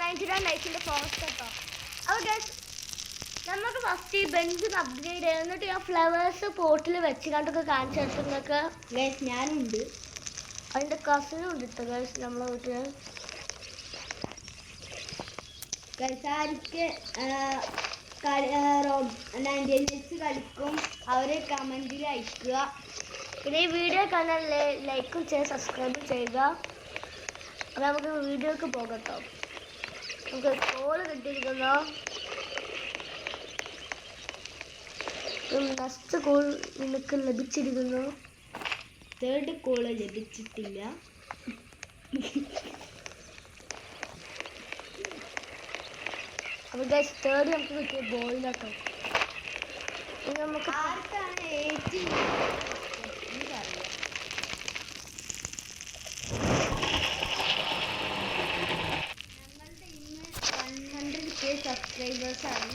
99 നൈസിൻ്റെ forest കേട്ടോ. അപ്പോൾ guys നമുക്ക് ഫസ്റ്റ് ഈ ബെഞ്ച് അപ്ഗ്രേഡ് ചെയ്യാം. എന്നിട്ട് ഞാൻ ഫ്ലവേഴ്സ് പോട്ടിൽ വെച്ച് കണ്ടൊക്കെ കാണിച്ചു തരട്ടെ നിങ്ങൾക്ക്. ഗൈസ് ഞാനുണ്ട്, അതിൻ്റെ കസിനും ഉണ്ട് കേട്ടോ ഗൈസ് നമ്മളെ വീട്ടിൽ. ഗൈസ് ആർക്ക് 99 നൈസ് കളിക്കും അവർ കമൻറ്റിൽ അയക്കുക. പിന്നെ ഈ വീഡിയോ കാണാൻ ലൈക്കും ചെയ്യുക, സബ്സ്ക്രൈബും ചെയ്യുക. അപ്പോൾ നമുക്ക് വീഡിയോക്ക് പോകട്ടോ. നമുക്ക് കോള് കിട്ടിയിരിക്കുന്നോ? നെക്സ്റ്റ് കോൾ നിനക്ക് ലഭിച്ചിരിക്കുന്നു. തേർഡ് കോള് ലഭിച്ചിട്ടില്ല. അപ്പോൾ ഗൈസ് തേർഡ് നമുക്ക് കിട്ടിയ ബോളിലാട്ടോ. ഇനി നമുക്ക് ആർക്കാണ് 80 എനിക്കറിയാം. ഞങ്ങളുടെ ഇന്ന് 100K സബ്സ്ക്രൈബേഴ്സാണ്.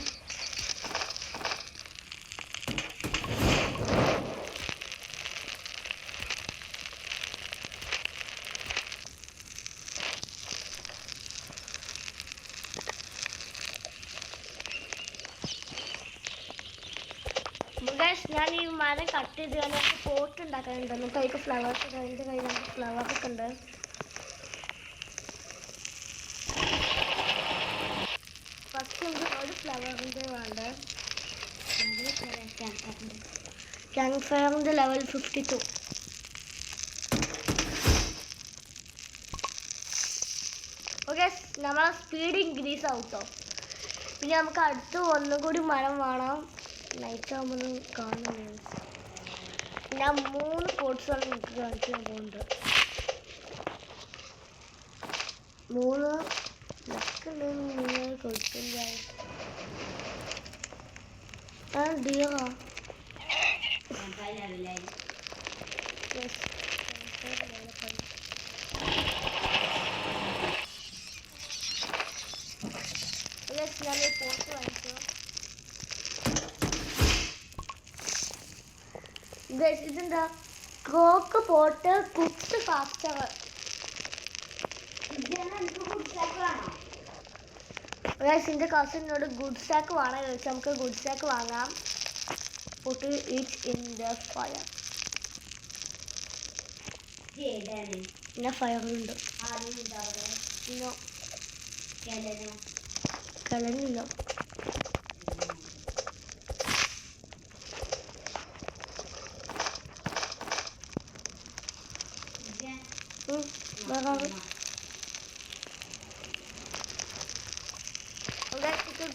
ഞാൻ ഈ മരം കട്ട് ചെയ്ത് നമുക്ക് പോട്ട് ഉണ്ടാക്കാനുണ്ട്. നമുക്ക് അതിലേക്ക് ഫ്ലവേഴ്സ് ഉണ്ട്. അതിൻ്റെ കയ്യിൽ നമുക്ക് ഫ്ലവേഴ്സൊക്കെ ഉണ്ട്. ഫസ്റ്റ് നമുക്ക് ഒരു ഫ്ലവറിൻ്റെ വേണ്ട. ക്യാമ്പ് ഫയറിൻ്റെ ലെവൽ 52. ഓക്കെ, നമ്മളെ സ്പീഡ് ഇൻക്രീസ് ആവട്ടോ. പിന്നെ നമുക്ക് അടുത്ത് ഒന്നും കൂടി മരം വേണം. നൈറ്റ് ആകുമ്പോൾ കാണുന്നു. ഞാൻ 3 പോട്ട്സാണ് നിങ്ങൾക്ക് കാണിക്കാൻ പോകുന്നുണ്ട്. 3 ലക്കുണ്ടെങ്കിൽ നിങ്ങൾ കൊടുക്കില്ല. ഡിയറാ ഞാൻ ഈ പോട്ട് വാങ്ങിച്ചു. ഇതെന്താ ക്രോക്ക് പോട്ട് കുക്ക് ഫാസ്റ്റർ. ഇതിൻ്റെ കസിനോട് ഗുഡ് സ്റ്റാക്ക് വേണം ചോദിച്ചാൽ നമുക്ക് ഗുഡ് സ്റ്റാക്ക് വാങ്ങാം. Put it in the fire. പിന്നെ ഫയറുണ്ട്. കിളനില്ല.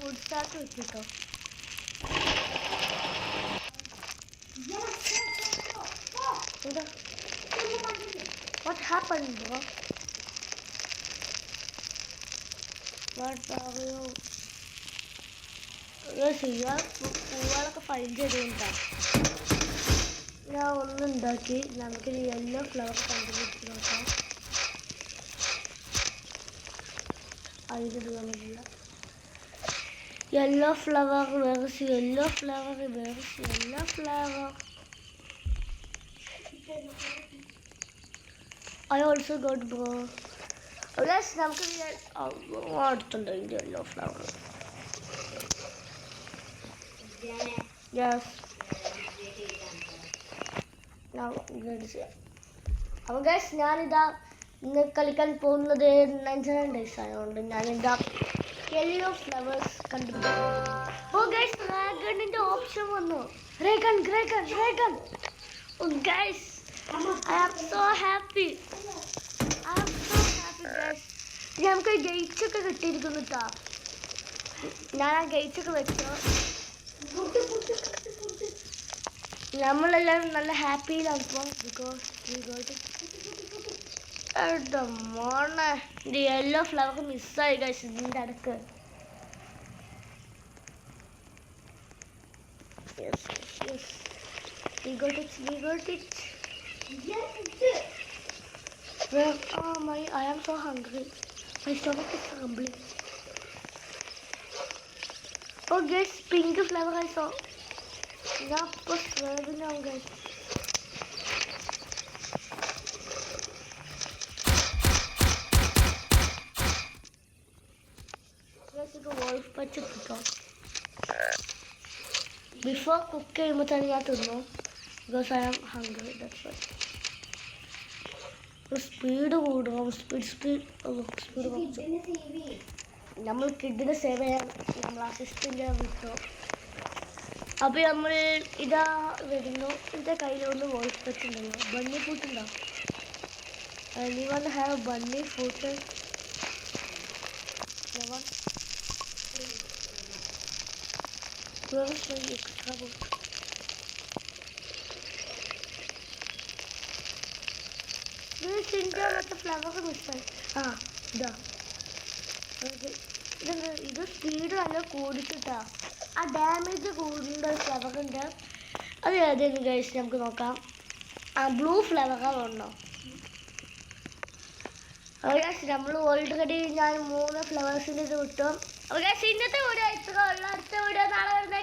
ഗുഡ് സ്റ്റാക്ക് വെച്ചിട്ടോ. What happened, bro? What are you? പൂവാളൊക്കെ ഫൈൻഡ് ചെയ്തുകൊണ്ടാ ഞാൻ ഒന്നുണ്ടാക്കി. നമുക്ക് യെല്ലോ ഫ്ലവർ കണ്ടുപിടിച്ച് നോക്കാം. അതിലിടുക yellow flower verse yellow flower verse yellow flower. I also got bro. Yes, നമുക്ക് അടുത്തുണ്ട് ഇതിൻ്റെ യെല്ലോ ഫ്ലവർ. യെസ് അപ്പോൾ ഗൈസ് ഞാനിതാ ഇന്ന് കളിക്കാൻ പോകുന്നത് 99 ഡേയ്സ് ആയതുകൊണ്ട് ഞാനിതാ യെല്ലോ ഫ്ലവേഴ്സ് കണ്ടുപിടിക്കും. ഓ ഗൈസ് ഡ്രാഗണിൻ്റെ ഓപ്ഷൻ വന്നു. Dragon dragon dragon. Oh guys I am so happy. I am so happy guys. നമുക്ക് ഗേറ്റ്സൊക്കെ കിട്ടിയിരിക്കുന്നു കേട്ടോ. ഞാൻ ആ ഗേറ്റ്സൊക്കെ വെച്ചോ. നമ്മളെല്ലാവരും നല്ല ഹാപ്പിയിലാണ് ഇപ്പോൾ. ബിക്കോസ് മോണെ ഇത് യെല്ലോ ഫ്ലവർ മിസ്സായി ഗൈസ് ഇതിൻ്റെ അടുക്ക്. Yes yes we got it. Well, oh I am so hungry. My stomach is rumbling. Oh guys, pink flower I saw. Now push very now guys. വെച്ചിട്ടോ. ബിഫോർ കുക്ക് ചെയ്യുമ്പോൾ തന്നെ ഞാൻ തിന്നു. Because I am hungry. That's why. Speed കൂടും. Speed കുറച്ചു. നമ്മൾ കിഡിനെ save ചെയ്യാൻ നമ്മൾ അസിസ്റ്റൻ്റ് വിട്ടു. അപ്പോൾ നമ്മൾ ഇതാ വരുന്നു. എൻ്റെ കയ്യിലൊന്ന് വോയിസ് വെച്ചിട്ടുണ്ടല്ലോ. ബണ്ണി ഫുഡ് ഉണ്ടോ? anyone have bunny food? No one? Where is my extra book? This India with the flower missile. Da. ഇത് സ്പീഡ് നല്ല കൂടിച്ചിട്ടാ. ആ ഡാമേജ് കൂടുന്ന ഫ്ലവർ ഉണ്ട്. അത് ഏതെങ്കിലും കഴിച്ച് നമുക്ക് നോക്കാം. ബ്ലൂ ഫ്ലവറുണ്ടോ? നമ്മൾ ഓൾറെഡി ഞാൻ 3 ഫ്ലവേഴ്സിൻ്റെ ഇത് വിട്ടു. ഇന്നത്തെ വീഡിയോ ഇത്ര ഉള്ള. അടുത്ത വീഡിയോ നാളെ വരുന്ന